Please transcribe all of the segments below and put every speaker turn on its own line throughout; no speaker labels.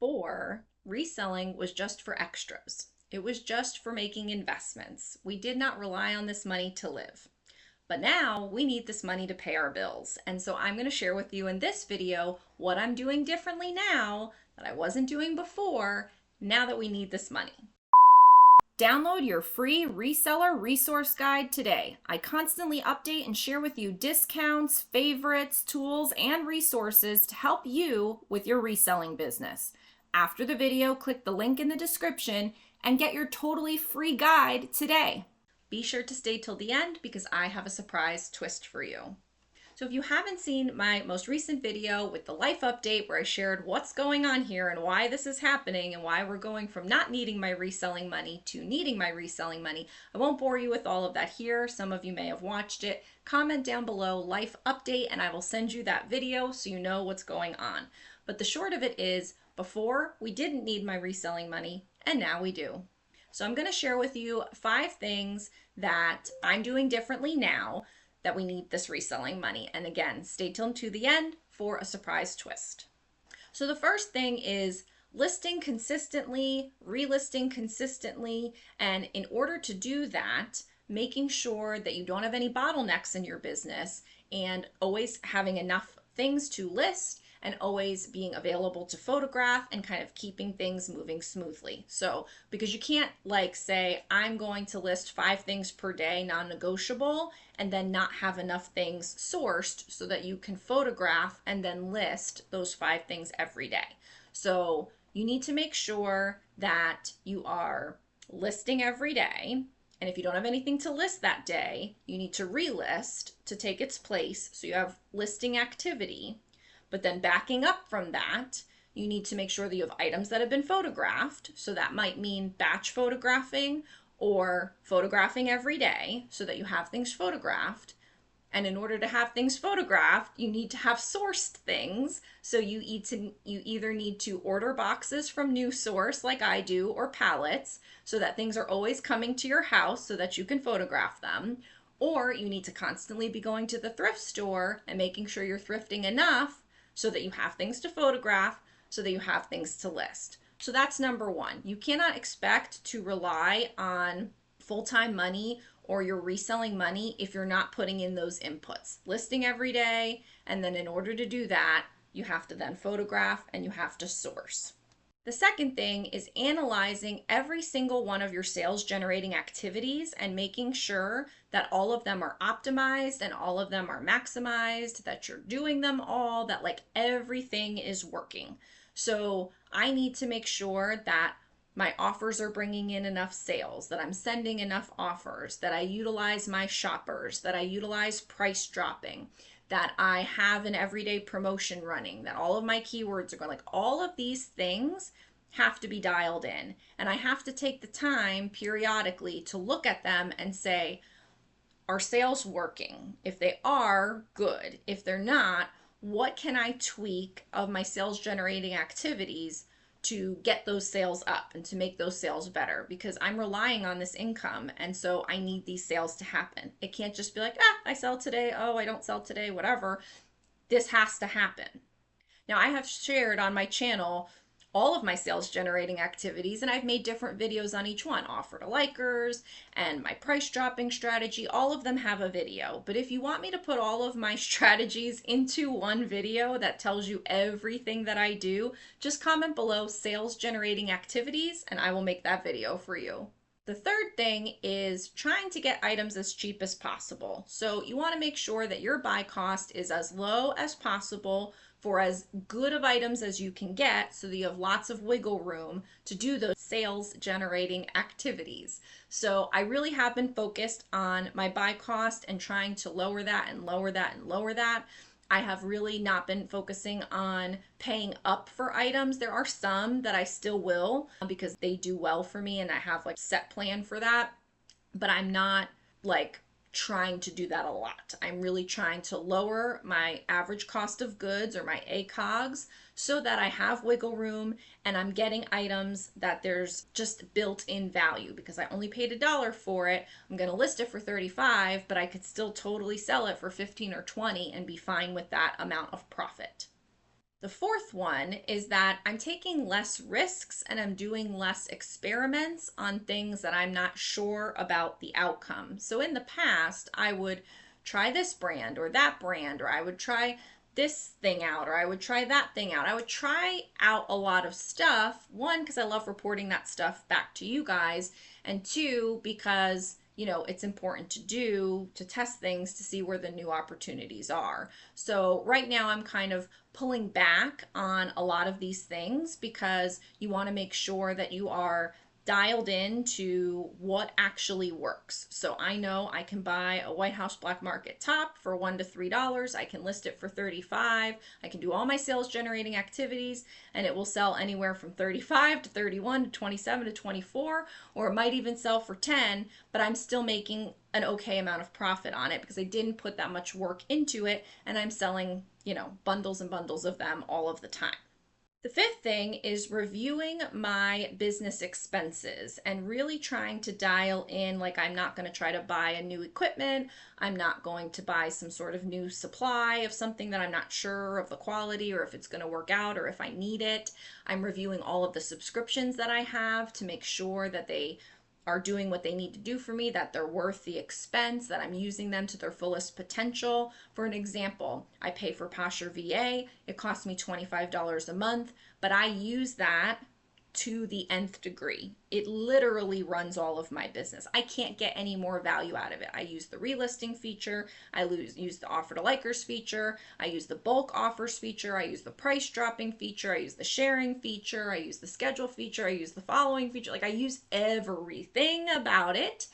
Before, reselling was just for extras. It was just for making investments. We did not rely on this money to live. But now we need this money to pay our bills. And so I'm going to share with you in this video what I'm doing differently now that I wasn't doing before, now that we need this money. Download your free reseller resource guide today. I constantly update and share with you discounts, favorites, tools, and resources to help you with your reselling business. After the video, click the link in the description and get your totally free guide today. Be sure to stay till the end because I have a surprise twist for you. So if you haven't seen my most recent video with the life update where I shared what's going on here and why this is happening and why we're going from not needing my reselling money to needing my reselling money, I won't bore you with all of that here. Some of you may have watched it. Comment down below life update and I will send you that video so you know what's going on. But the short of it is, before we didn't need my reselling money and now we do. So I'm going to share with you 5 things that I'm doing differently now that we need this reselling money. And again, stay tuned to the end for a surprise twist. So the first thing is listing consistently, relisting consistently, and in order to do that, making sure that you don't have any bottlenecks in your business and always having enough things to list and always being available to photograph and kind of keeping things moving smoothly. So, because you can't say, I'm going to list 5 things per day, non-negotiable, and then not have enough things sourced so that you can photograph and then list those 5 things every day. So you need to make sure that you are listing every day. And if you don't have anything to list that day, you need to relist to take its place so you have listing activity. But then backing up from that, you need to make sure that you have items that have been photographed. So that might mean batch photographing or photographing every day so that you have things photographed. And in order to have things photographed, you need to have sourced things. So you either need to order boxes from New Source like I do, or pallets, so that things are always coming to your house so that you can photograph them. Or you need to constantly be going to the thrift store and making sure you're thrifting enough so that you have things to photograph, so that you have things to list. So that's number 1. You cannot expect to rely on full-time money or your reselling money if you're not putting in those inputs. Listing every day, and then in order to do that, you have to then photograph and you have to source. The second thing is analyzing every single one of your sales generating activities and making sure that all of them are optimized and all of them are maximized, that you're doing them all, that everything is working. So I need to make sure that my offers are bringing in enough sales, that I'm sending enough offers, that I utilize my shoppers, that I utilize price dropping, that I have an everyday promotion running, that all of my keywords are going. All of these things have to be dialed in. And I have to take the time periodically to look at them and say, are sales working? If they are, good. If they're not, what can I tweak of my sales generating activities to get those sales up and to make those sales better? Because I'm relying on this income, and so I need these sales to happen. It can't just be I sell today, oh, I don't sell today, whatever. This has to happen. Now, I have shared on my channel all of my sales generating activities, and I've made different videos on each one. Offer to likers and my price dropping strategy, all of them have a video. But if you want me to put all of my strategies into one video that tells you everything that I do, just comment below sales generating activities and I will make that video for you. The third thing is trying to get items as cheap as possible. So you want to make sure that your buy cost is as low as possible for as good of items as you can get so that you have lots of wiggle room to do those sales generating activities. So I really have been focused on my buy cost and trying to lower that and lower that and lower that. I have really not been focusing on paying up for items. There are some that I still will because they do well for me and I have set plan for that, but I'm not trying to do that a lot. I'm really trying to lower my average cost of goods, or my ACOGs, so that I have wiggle room and I'm getting items that there's just built-in value. Because I only paid $1 for it, I'm going to list it for $35, but I could still totally sell it for $15 or $20 and be fine with that amount of profit. The fourth one is that I'm taking less risks and I'm doing less experiments on things that I'm not sure about the outcome. So in the past, I would try this brand or that brand, or I would try this thing out, or I would try that thing out. I would try out a lot of stuff. One, because I love reporting that stuff back to you guys, and two, because it's important to do to test things to see where the new opportunities are. So right now I'm kind of pulling back on a lot of these things because you want to make sure that you are dialed in to what actually works. So I know I can buy a White House black market top for $1 to $3. I can list it for 35. I can do all my sales generating activities and it will sell anywhere from 35 to 31 to 27 to 24, or it might even sell for 10, but I'm still making an okay amount of profit on it because I didn't put that much work into it and I'm selling, bundles and bundles of them all of the time. The fifth thing is reviewing my business expenses and really trying to dial in, like I'm not going to try to buy a new equipment. I'm not going to buy some sort of new supply of something that I'm not sure of the quality or if it's going to work out or if I need it. I'm reviewing all of the subscriptions that I have to make sure that they are doing what they need to do for me, that they're worth the expense, that I'm using them to their fullest potential. For an example, I pay for Posher VA. It costs me $25 a month, but I use that to the nth degree. It literally runs all of my business. I can't get any more value out of it. I use the relisting feature. I use the offer to likers feature. I use the bulk offers feature. I use the price dropping feature. I use the sharing feature. I use the schedule feature. I use the following feature. Like I use everything about it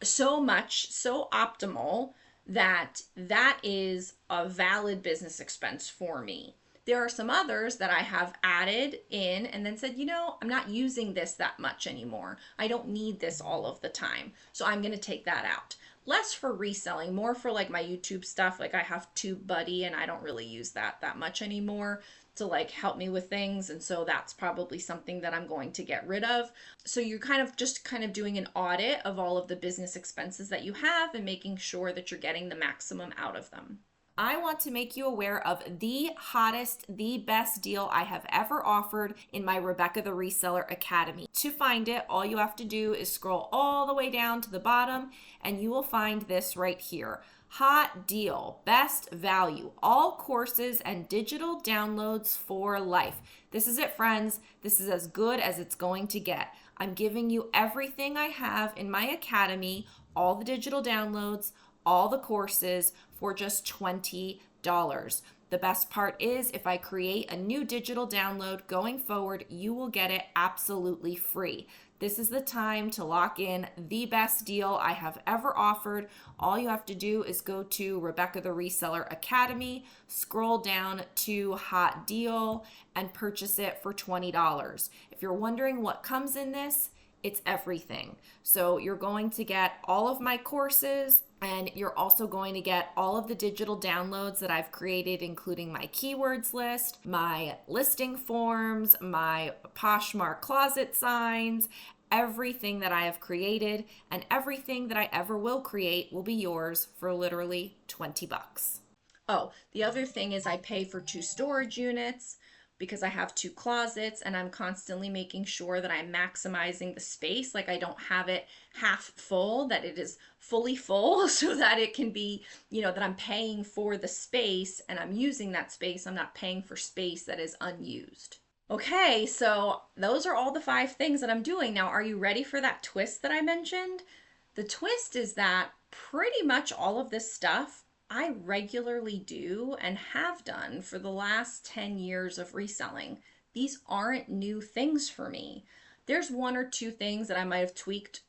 so much, so optimal that that is a valid business expense for me. There are some others that I have added in and then said, I'm not using this that much anymore. I don't need this all of the time. So I'm going to take that out. Less for reselling, more for like my YouTube stuff. Like I have TubeBuddy and I don't really use that much anymore to like help me with things. And so that's probably something that I'm going to get rid of. So you're kind of doing an audit of all of the business expenses that you have and making sure that you're getting the maximum out of them.
I want to make you aware of the hottest, the best deal I have ever offered in my Rebecca the Reseller Academy. To find it, all you have to do is scroll all the way down to the bottom and you will find this right here. Hot deal, best value, all courses and digital downloads for life. This is it, friends. This is as good as it's going to get. I'm giving you everything I have in my academy, all the digital downloads, all the courses for just $20. The best part is if I create a new digital download going forward, you will get it absolutely free. This is the time to lock in the best deal I have ever offered. All you have to do is go to Rebecca the Reseller Academy, scroll down to Hot Deal, and purchase it for $20. If you're wondering what comes in this, it's everything. So you're going to get all of my courses, and you're also going to get all of the digital downloads that I've created, including my keywords list, my listing forms, my Poshmark closet signs. Everything that I have created and everything that I ever will create will be yours for literally $20.
Oh, the other thing is I pay for 2 storage units because I have 2 closets and I'm constantly making sure that I'm maximizing the space. Like I don't have it half full, that it is fully full so that it can be, that I'm paying for the space and I'm using that space. I'm not paying for space that is unused. Okay, so those are all the 5 things that I'm doing. Now, are you ready for that twist that I mentioned? The twist is that pretty much all of this stuff I regularly do and have done for the last 10 years of reselling. These aren't new things for me. There's 1 or 2 things that I might have tweaked,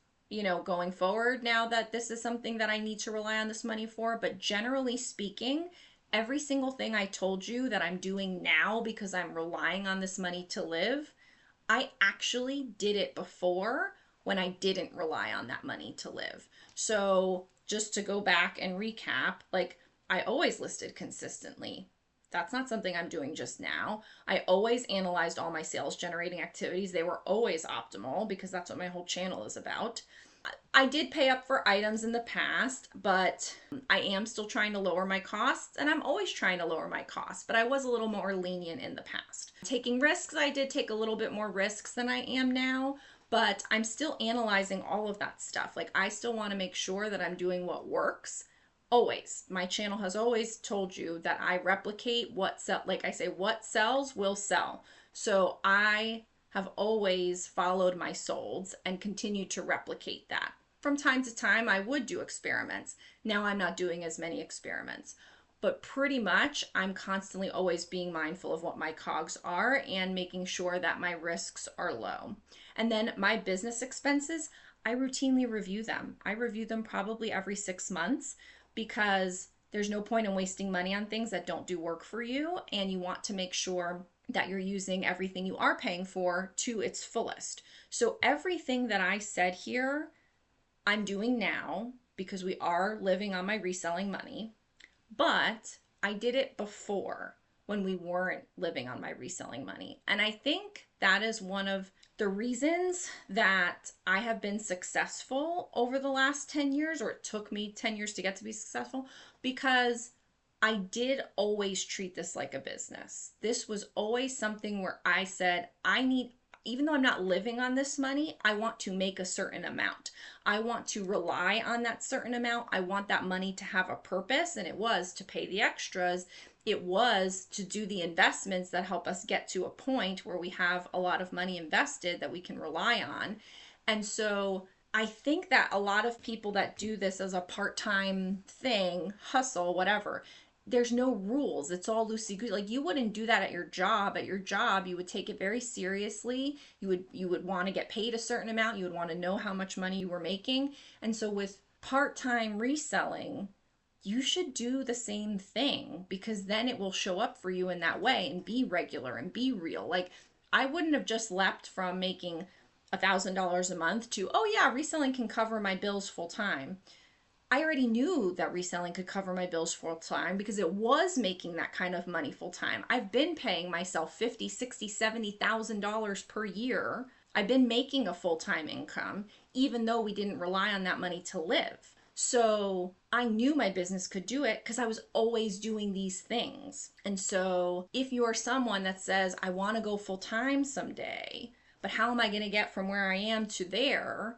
going forward now that this is something that I need to rely on this money for. But generally speaking, every single thing I told you that I'm doing now because I'm relying on this money to live, I actually did it before when I didn't rely on that money to live. So just to go back and recap, like I always listed consistently. That's not something I'm doing just now. I always analyzed all my sales generating activities. They were always optimal because that's what my whole channel is about. I did pay up for items in the past, but I am still trying to lower my costs, and I'm always trying to lower my costs, but I was a little more lenient in the past. Taking risks, I did take a little bit more risks than I am now, but I'm still analyzing all of that stuff. Like, I still want to make sure that I'm doing what works. Always. My channel has always told you that I replicate what sell, like I say, what sells will sell. So I have always followed my solds and continue to replicate that. From time to time, I would do experiments. Now I'm not doing as many experiments, but pretty much I'm constantly always being mindful of what my cogs are and making sure that my risks are low. And then my business expenses, I routinely review them. I review them probably every 6 months because there's no point in wasting money on things that don't do work for you, and you want to make sure that you're using everything you are paying for to its fullest. So everything that I said here, I'm doing now because we are living on my reselling money, but I did it before when we weren't living on my reselling money. And I think that is one of the reasons that I have been successful over the last 10 years, or it took me 10 years to get to be successful, because I did always treat this like a business. This was always something where I said, even though I'm not living on this money, I want to make a certain amount. I want to rely on that certain amount. I want that money to have a purpose, and it was to pay the extras. It was to do the investments that help us get to a point where we have a lot of money invested that we can rely on. And so I think that a lot of people that do this as a part-time thing, hustle, whatever, there's no rules. It's all loosey-goosey. Like, you wouldn't do that at your job. At your job, you would take it very seriously. You would want to get paid a certain amount. You would want to know how much money you were making. And so with part-time reselling, you should do the same thing, because then it will show up for you in that way and be regular and be real. Like, I wouldn't have just leapt from making $1,000 a month to, oh yeah, reselling can cover my bills full time. I already knew that reselling could cover my bills full time because it was making that kind of money full time. I've been paying myself $50, $60, $70,000 per year. I've been making a full-time income, even though we didn't rely on that money to live. So I knew my business could do it because I was always doing these things. And so if you are someone that says, I want to go full-time someday, but how am I going to get from where I am to there?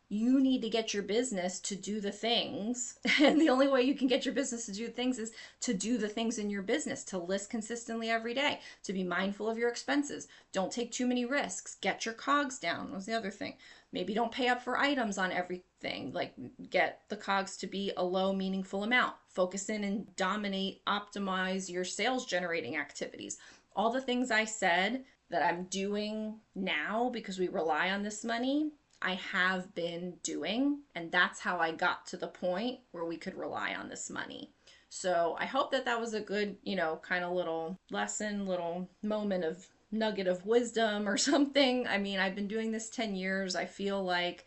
You need to get your business to do the things. And the only way you can get your business to do things is to do the things in your business, to list consistently every day, to be mindful of your expenses. Don't take too many risks. Get your cogs down. What was the other thing? Maybe don't pay up for items on everything. Like, get the cogs to be a low, meaningful amount. Focus in and dominate, optimize your sales generating activities. All the things I said that I'm doing now because we rely on this money, I have been doing, and that's how I got to the point where we could rely on this money. So I hope that that was a good, kind of little lesson, little moment of nugget of wisdom or something. I mean, I've been doing this 10 years. I feel like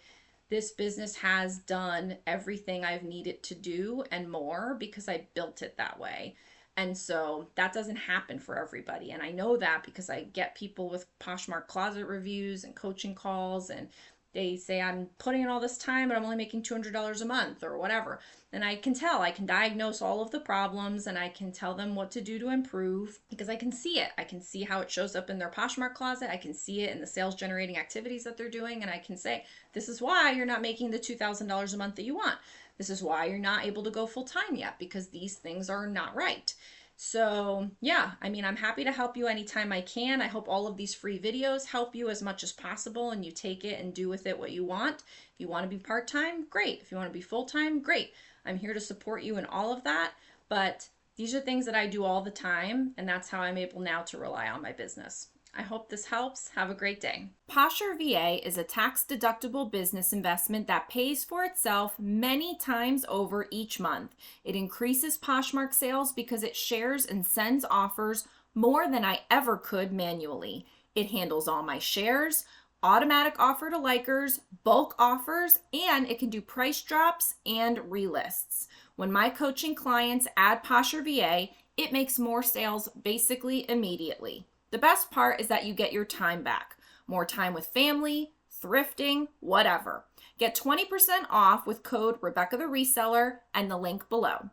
this business has done everything I've needed to do and more because I built it that way. And so that doesn't happen for everybody. And I know that because I get people with Poshmark closet reviews and coaching calls, and they say, I'm putting in all this time, but I'm only making $200 a month or whatever. And I can tell, I can diagnose all of the problems, and I can tell them what to do to improve because I can see it. I can see how it shows up in their Poshmark closet. I can see it in the sales generating activities that they're doing. And I can say, this is why you're not making the $2,000 a month that you want. This is why you're not able to go full time yet, because these things are not right. So yeah, I mean, I'm happy to help you anytime I can. I hope all of these free videos help you as much as possible and you take it and do with it what you want. If you want to be part-time, great. If you want to be full-time, great. I'm here to support you in all of that. But these are things that I do all the time, and that's how I'm able now to rely on my business. I hope this helps. Have a great day.
Posher VA is a tax-deductible business investment that pays for itself many times over each month. It increases Poshmark sales because it shares and sends offers more than I ever could manually. It handles all my shares, automatic offer to likers, bulk offers, and it can do price drops and relists. When my coaching clients add Posher VA, it makes more sales basically immediately. The best part is that you get your time back. More time with family, thrifting, whatever. Get 20% off with code Rebecca the Reseller and the link below.